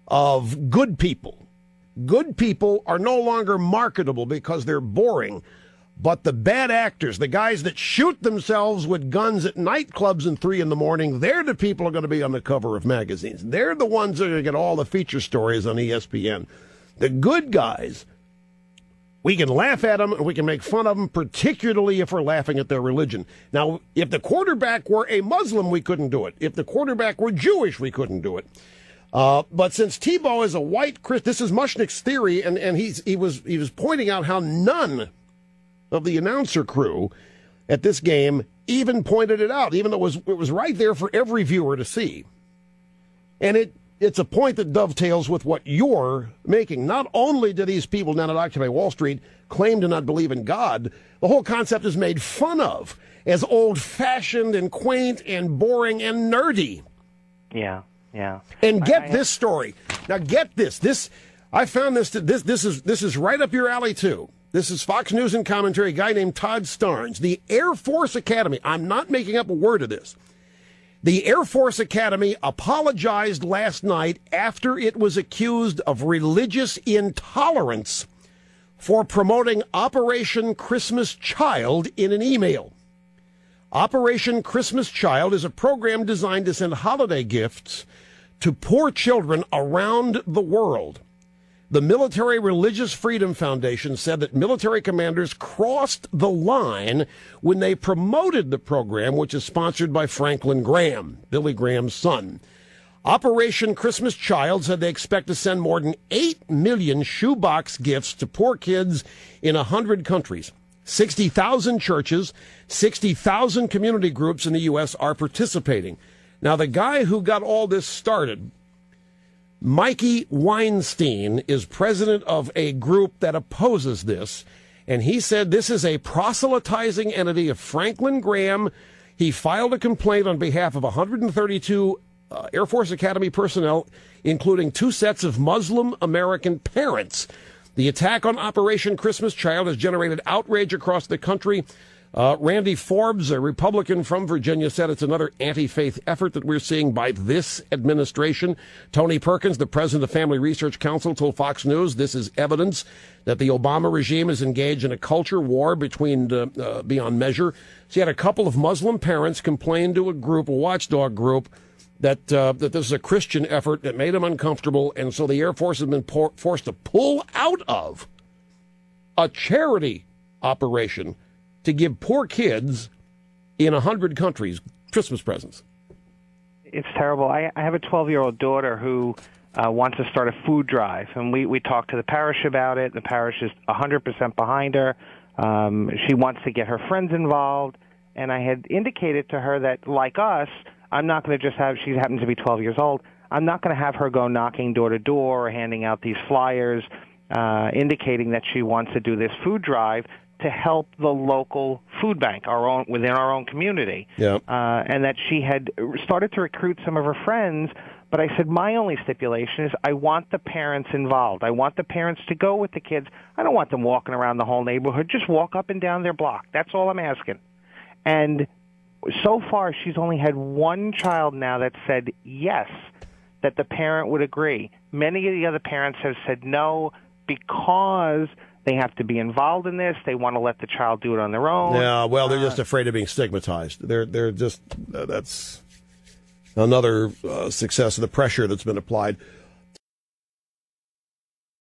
of good people. Good people are no longer marketable because they're boring. But the bad actors, the guys that shoot themselves with guns at nightclubs at 3 in the morning, they're the people who are going to be on the cover of magazines. They're the ones that are going to get all the feature stories on ESPN. The good guys, we can laugh at them and we can make fun of them, particularly if we're laughing at their religion. Now, if the quarterback were a Muslim, we couldn't do it. If the quarterback were Jewish, we couldn't do it. But since Tebow is a white Christian, this is Mushnick's theory, and he was pointing out how none of the announcer crew at this game even pointed it out, even though it was right there for every viewer to see. And it's a point that dovetails with what you're making. Not only do these people down at Occupy Wall Street claim to not believe in God, the whole concept is made fun of as old-fashioned and quaint and boring and nerdy. Yeah. And get this story. Now get this. I found this is right up your alley too. This is Fox News and Commentary, a guy named Todd Starnes. The Air Force Academy, I'm not making up a word of this. The Air Force Academy apologized last night after it was accused of religious intolerance for promoting Operation Christmas Child in an email. Operation Christmas Child is a program designed to send holiday gifts to poor children around the world. The Military Religious Freedom Foundation said that military commanders crossed the line when they promoted the program, which is sponsored by Franklin Graham, Billy Graham's son. Operation Christmas Child said they expect to send more than 8 million shoebox gifts to poor kids in 100 countries. 60,000 churches, 60,000 community groups in the U.S. are participating. Now, the guy who got all this started, Mikey Weinstein, is president of a group that opposes this, and he said this is a proselytizing entity of Franklin Graham. He filed a complaint on behalf of 132 Air Force Academy personnel, including 2 sets of Muslim American parents. The attack on Operation Christmas Child has generated outrage across the country. Randy Forbes, a Republican from Virginia, said it's another anti-faith effort that we're seeing by this administration. Tony Perkins, the president of Family Research Council, told Fox News this is evidence that the Obama regime is engaged in a culture war beyond measure. So you had a couple of Muslim parents complain to a watchdog group, that this is a Christian effort that made them uncomfortable, and so the Air Force has been forced to pull out of a charity operation to give poor kids in 100 countries Christmas presents. It's terrible. I have a 12-year-old daughter who wants to start a food drive, and we talked to the parish about it. The parish is 100% behind her. She wants to get her friends involved, and I had indicated to her that, like us, I'm not going to just have, she happens to be 12 years old, I'm not going to have her go knocking door to door or handing out these flyers indicating that she wants to do this food drive to help the local food bank, within our own community. Yeah. And that she had started to recruit some of her friends, but I said, my only stipulation is I want the parents involved. I want the parents to go with the kids. I don't want them walking around the whole neighborhood. Just walk up and down their block. That's all I'm asking. And so far, she's only had one child now that said yes, that the parent would agree. Many of the other parents have said no because they have to be involved in this. They want to let the child do it on their own. Yeah, well, they're just afraid of being stigmatized. They're just that's another success of the pressure that's been applied.